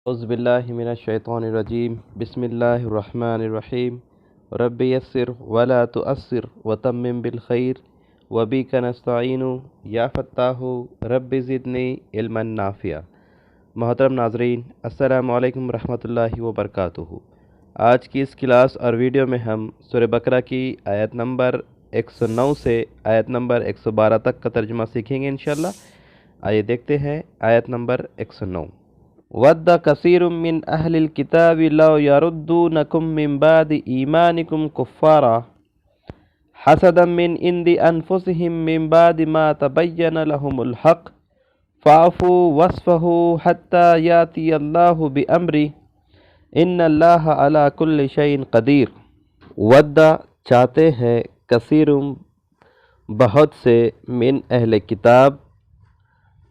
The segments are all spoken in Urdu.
اعوذ باللہ من الشیطان الرجیم بسم اللہ الرحمن الرحیم رب یسر ولا تؤثر وتمم بالخیر وبک نستعین یا فتاح رب زدنی علما نافعا۔ محترم ناظرین، السلام علیکم ورحمۃ اللہ وبرکاتہ۔ آج کی اس کلاس اور ویڈیو میں ہم سورہ بقرہ کی آیت نمبر 109 سے آیت نمبر 112 تک کا ترجمہ سیکھیں گے انشاءاللہ۔ آئیے دیکھتے ہیں آیت نمبر 109۔ وَدَّ كَثِيرٌ مِّنْ أَهْلِ الْكِتَابِ لَوْ يَرُدُّونَكُم مِّن بَعْدِ إِيمَانِكُمْ كُفَّارًا حَسَدًا مِّنْ عِندِ أَنفُسِهِم مِّن بَعْدِ مَا تَبَيَّنَ لَهُمُ الْحَقُّ فَاعْفُوا وَاصْفَحُوا حَتَّى يَأْتِيَ اللَّهُ بِأَمْرِهِ إِنَّ اللَّهَ عَلَى كُلِّ شَيْءٍ قَدِيرٌ۔ وَدَّ چاہتے ہیں، کثیر بہت سے، من اہل کتاب،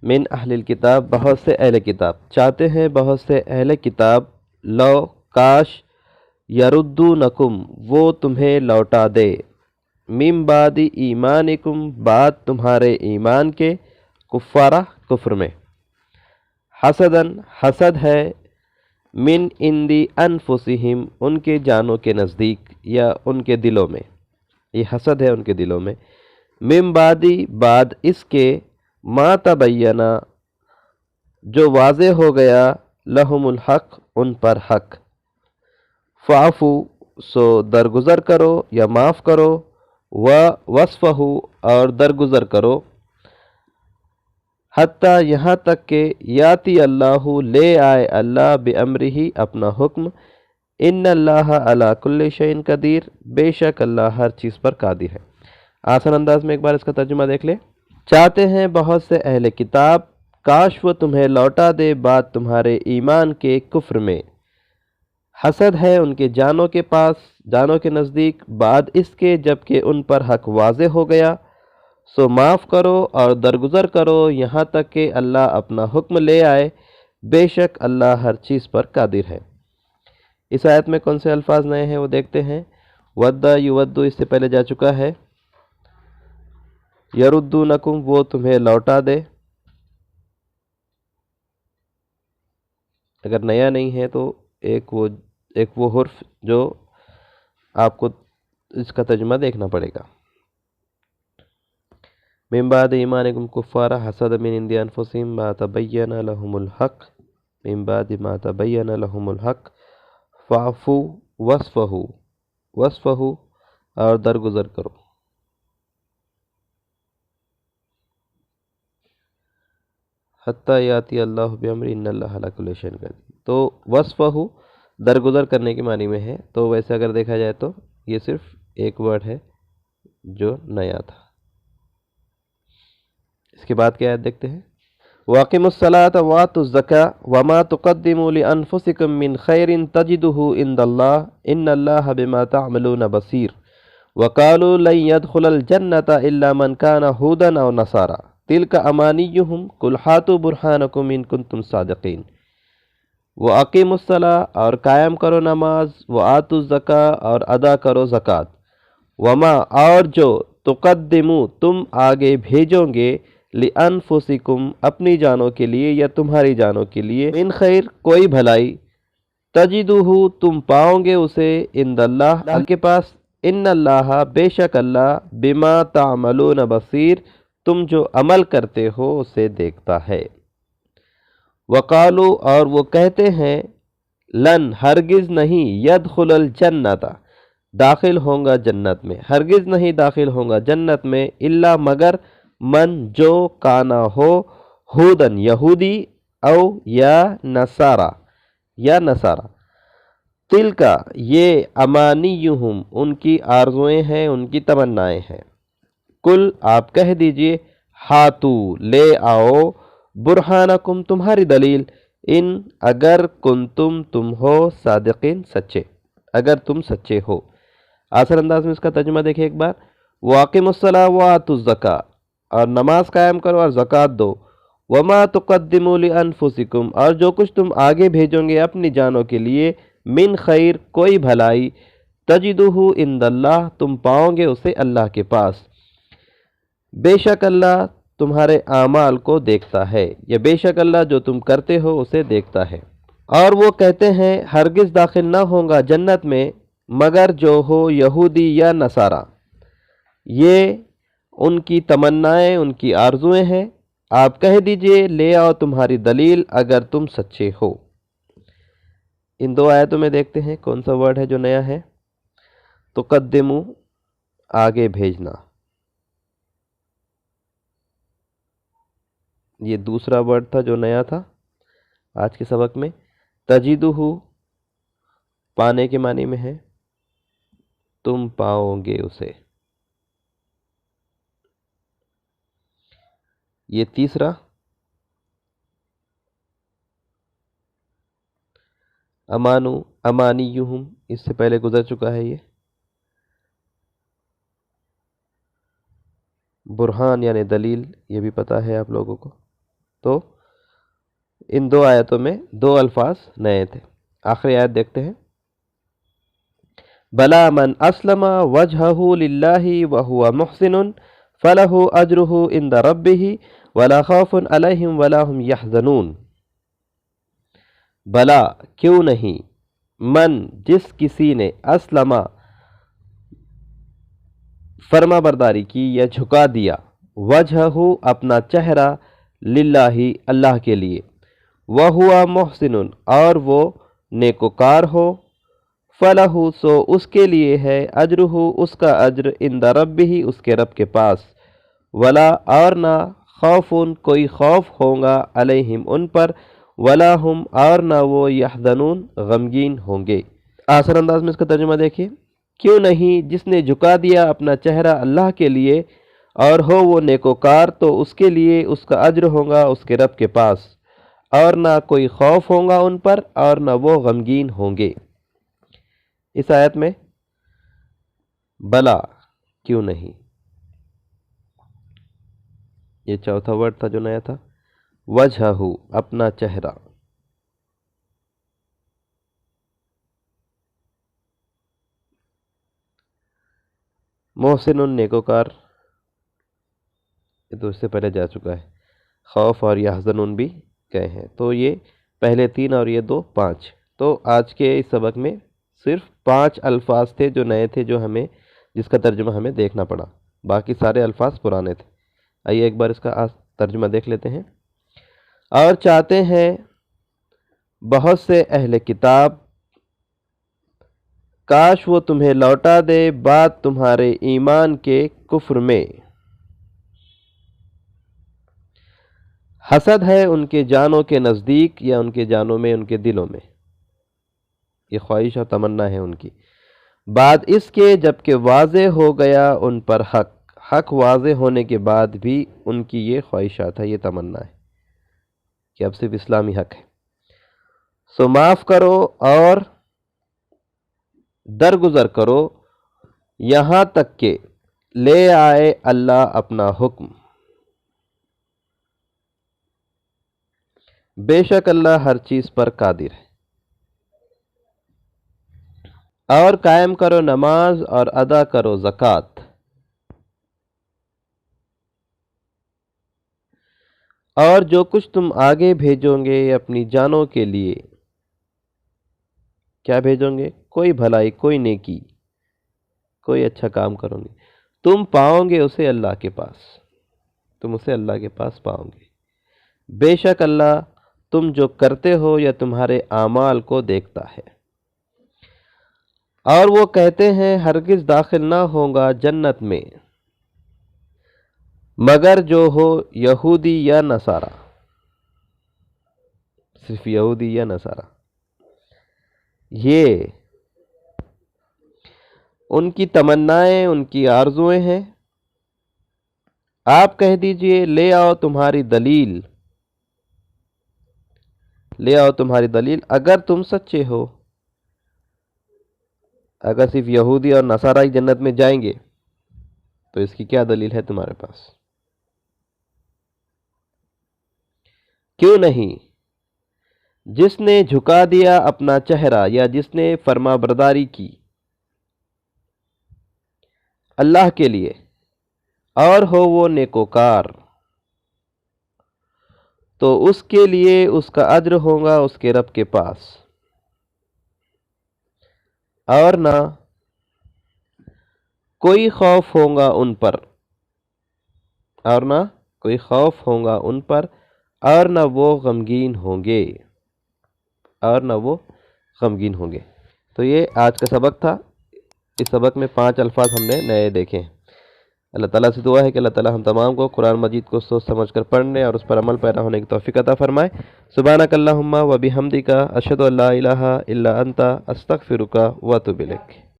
من اہل الکتاب بہت سے اہل کتاب، چاہتے ہیں بہت سے اہل کتاب، لو کاش، یردونکم وہ تمہیں لوٹا دے، من بعد ایمانکم بعد تمہارے ایمان کے، کفارہ کفر میں، حسدن حسد ہے، من عندی انفسہم ان کے جانوں کے نزدیک یا ان کے دلوں میں، یہ حسد ہے ان کے دلوں میں، من بعدی بعد اس کے، ما تبینہ جو واضح ہو گیا، لہم الحق ان پر حق، فاعفو سو درگزر کرو یا معاف کرو، وصفہو اور درگزر کرو، حتیٰ یہاں تک کہ یاتی اللہ لے آئے اللہ بامرہ اپنا حکم، ان اللہ علی کل شیء قدیر بے شک اللہ ہر چیز پر قادر ہے۔ آسان انداز میں ایک بار اس کا ترجمہ دیکھ لیں۔ چاہتے ہیں بہت سے اہل کتاب، کاش وہ تمہیں لوٹا دے بعد تمہارے ایمان کے کفر میں، حسد ہے ان کے جانوں کے پاس، جانوں کے نزدیک، بعد اس کے جبکہ ان پر حق واضح ہو گیا، سو معاف کرو اور درگزر کرو یہاں تک کہ اللہ اپنا حکم لے آئے، بے شک اللہ ہر چیز پر قادر ہے۔ اس آیت میں کون سے الفاظ نئے ہیں وہ دیکھتے ہیں۔ ود یود اس سے پہلے جا چکا ہے، یردونکم وہ تمہیں لوٹا دے، اگر نیا نہیں ہے تو ایک وہ حرف جو آپ کو اس کا ترجمہ دیکھنا پڑے گا۔ من بعد ایمانکم کفارا حسد من عند انفسہم ما تبین لہم الحق، من بعد ما تبین لہم الحق فاعفو وصفہو اور درگزر کرو، حتیٰ یاتی اللہ بامر ان اللہ علی کل شیء قدیر۔ تو وصفہو درگزر کرنے کے معنی میں ہے، تو ویسے اگر دیکھا جائے تو یہ صرف ایک ورڈ ہے جو نیا تھا۔ اس کے بعد کی آیت دیکھتے ہیں۔ وَأَقِیمُوا الصَّلَاةَ وَآتُوا الزَّکَاةَ وَمَا تُقَدِّمُوا لِأَنفُسِکُم مِّن خَیْرٍ تَجِدُوهُ عِندَ اللَّهِ إِنَّ اللَّهَ بِمَا تَعْمَلُونَ بَصِیرٌ وَقَالُوا لَن يَدْخُلَ الْجَنَّةَ إِلَّا مَن كَانَ هُودًا أَوْ نَصَارَىٰ تِلْکَ أَمَانِیُّهُمْ قُلْ ہَاتُوا بُرْہَانَکُمْ إِن کُنتُمْ صَادِقِینَ۔ وَأَقِیمُوا الصَّلَاةَ اور قائم کرو نماز، وَآتُوا الزَّکَاةَ اور ادا کرو زکوٰۃ، وَمَا اور جو، تُقَدِّمُوا تم آگے بھیجو گے، لِأَنفُسِکُم اپنی جانوں کے لیے یا تمہاری جانوں کے لیے، من خیر کوئی بھلائی، تجدوہ تم پاؤ گے اسے، عند اللہ کے پاس، ان اللہ بے شک اللہ، بما تعملون بصیر تم جو عمل کرتے ہو اسے دیکھتا ہے۔ وقالو اور وہ کہتے ہیں، لن ہرگز نہیں، يدخل الجنت داخل ہوں گا جنت میں، ہرگز نہیں داخل ہوں گا جنت میں، الا مگر، من جو، کانا ہو، ہودن یہودی، او یا نصارہ، تل کا یہ، امانیہم ان کی آرزویں ہیں، ان کی تمنائیں ہیں، کل آپ کہہ دیجئے، ہاتو لے آؤ، برہانکم تمہاری دلیل، ان اگر کنتم تم ہو، صادقین سچے، اگر تم سچے ہو۔ آسان انداز میں اس کا ترجمہ دیکھیں ایک بار۔ وَأَقِیمُوا الصَّلَاةَ وَآتُوا الزَّکَاةَ اور نماز قائم کرو اور زکوٰۃ دو، وَمَا تُقَدِّمُوا لِأَنفُسِکُم اور جو کچھ تم آگے بھیجو گے اپنی جانوں کے لیے، من خیر کوئی بھلائی، تجدوہ عند اللہ تم پاؤ گے اسے اللہ کے پاس، بے شک اللہ تمہارے اعمال کو دیکھتا ہے، یا بے شک اللہ جو تم کرتے ہو اسے دیکھتا ہے۔ اور وہ کہتے ہیں ہرگز داخل نہ ہوں گا جنت میں مگر جو ہو یہودی یا نصارہ۔ یہ ان کی تمنائیں، ان کی آرزویں ہیں۔ آپ کہہ دیجئے لے آؤ تمہاری دلیل اگر تم سچے ہو۔ ان دو آیتوں میں دیکھتے ہیں کون سا ورڈ ہے جو نیا ہے۔ تقدمو، آگے بھیجنا، یہ دوسرا ورڈ تھا جو نیا تھا آج کے سبق میں۔ تجدہ، پانے کے معنی میں ہے، تم پاؤ گے اسے۔ یہ تیسرا، امانو، امانیہم، اس سے پہلے گزر چکا ہے یہ۔ برہان یعنی دلیل، یہ بھی پتہ ہے آپ لوگوں کو۔ تو ان دو آیتوں میں دو الفاظ نئے تھے۔ آخری آیت دیکھتے ہیں۔ بلا من اسلم وجہہ للہ وہو محسن فلہ اجرہ عند ربہ ولا خوف علیہم ولا ہم یحزنون۔ بلا، کیوں نہیں، من، جس کسی نے، اسلم، فرما برداری کی یا جھکا دیا، وجہہ، اپنا چہرہ، للہ، اللہ کے لیے، وہوا محسن، اور وہ نیکوکار ہو، فلہ، سو اس کے لیے ہے، اجرہ، اس کا اجر، عند ربہ، اس کے رب کے پاس، ولا، اور نہ، خوف، کوئی خوف ہوگا، علیہم، ان پر، ولا ہم، اور نہ وہ، یحزنون، غمگین ہوں گے۔ آسان انداز میں اس کا ترجمہ دیکھیے۔ کیوں نہیں، جس نے جھکا دیا اپنا چہرہ اللہ کے لیے اور ہو وہ نیکوکار، تو اس کے لیے اس کا اجر ہوگا اس کے رب کے پاس، اور نہ کوئی خوف ہوگا ان پر اور نہ وہ غمگین ہوں گے۔ اس آیت میں بلا، کیوں نہیں، یہ چوتھا ورڈ تھا جو نیا تھا۔ وجہہ، اپنا چہرہ۔ محسن، نیکوکار، یہ تو اس سے پہلے جا چکا ہے۔ خوف اور یحزنون بھی گئے ہیں، تو یہ پہلے تین اور یہ دو، پانچ۔ تو آج کے اس سبق میں صرف 5 الفاظ تھے جو نئے تھے، جس کا ترجمہ ہمیں دیکھنا پڑا، باقی سارے الفاظ پرانے تھے۔ آئیے ایک بار اس کا ترجمہ دیکھ لیتے ہیں۔ اور چاہتے ہیں بہت سے اہل کتاب، کاش وہ تمہیں لوٹا دے بعد تمہارے ایمان کے کفر میں۔ حسد ہے ان کے جانوں کے نزدیک، یا ان کے جانوں میں، ان کے دلوں میں، یہ خواہش اور تمنا ہے ان کی، بعد اس کے جبکہ واضح ہو گیا ان پر حق واضح ہونے کے بعد بھی ان کی یہ خواہشات ہے، یہ تمنا ہے کہ اب صرف اسلامی حق ہے۔ سو معاف کرو اور درگزر کرو یہاں تک کہ لے آئے اللہ اپنا حکم، بے شک اللہ ہر چیز پر قادر ہے۔ اور قائم کرو نماز اور ادا کرو زکوٰۃ، اور جو کچھ تم آگے بھیجو گے اپنی جانوں کے لیے، کیا بھیجو گے؟ کوئی بھلائی، کوئی نیکی، کوئی اچھا کام کرو گے، تم پاؤ گے اسے اللہ کے پاس، تم اسے اللہ کے پاس پاؤ گے۔ بے شک اللہ تم جو کرتے ہو یا تمہارے اعمال کو دیکھتا ہے۔ اور وہ کہتے ہیں ہرگز داخل نہ ہوگا جنت میں مگر جو ہو یہودی یا نصارہ، صرف یہودی یا نصارہ۔ یہ ان کی تمنائیں، ان کی آرزویں ہیں۔ آپ کہہ دیجئے لے آؤ تمہاری دلیل، لے آؤ تمہاری دلیل اگر تم سچے ہو۔ اگر صرف یہودی اور نصارہ ہی جنت میں جائیں گے تو اس کی کیا دلیل ہے تمہارے پاس؟ کیوں نہیں، جس نے جھکا دیا اپنا چہرہ یا جس نے فرما برداری کی اللہ کے لیے اور ہو وہ نیکوکار، تو اس کے لیے اس کا اجر ہوگا اس کے رب کے پاس، اور نہ کوئی خوف ہوگا ان پر، اور نہ کوئی خوف ہوگا ان پر، اور نہ وہ غمگین ہوں گے، اور نہ وہ غمگین ہوں گے۔ تو یہ آج کا سبق تھا۔ اس سبق میں 5 الفاظ ہم نے نئے دیکھے ہیں۔ اللہ تعالیٰ سے دعا ہے کہ اللہ تعالیٰ ہم تمام کو قرآن مجید کو سوچ سمجھ کر پڑھنے اور اس پر عمل پیرا ہونے کی توفیق عطا فرمائے۔ سبحانک اللہم و بحمدک، اشہد ان لا الہ الا انت، استغفرک و اتوب الیک۔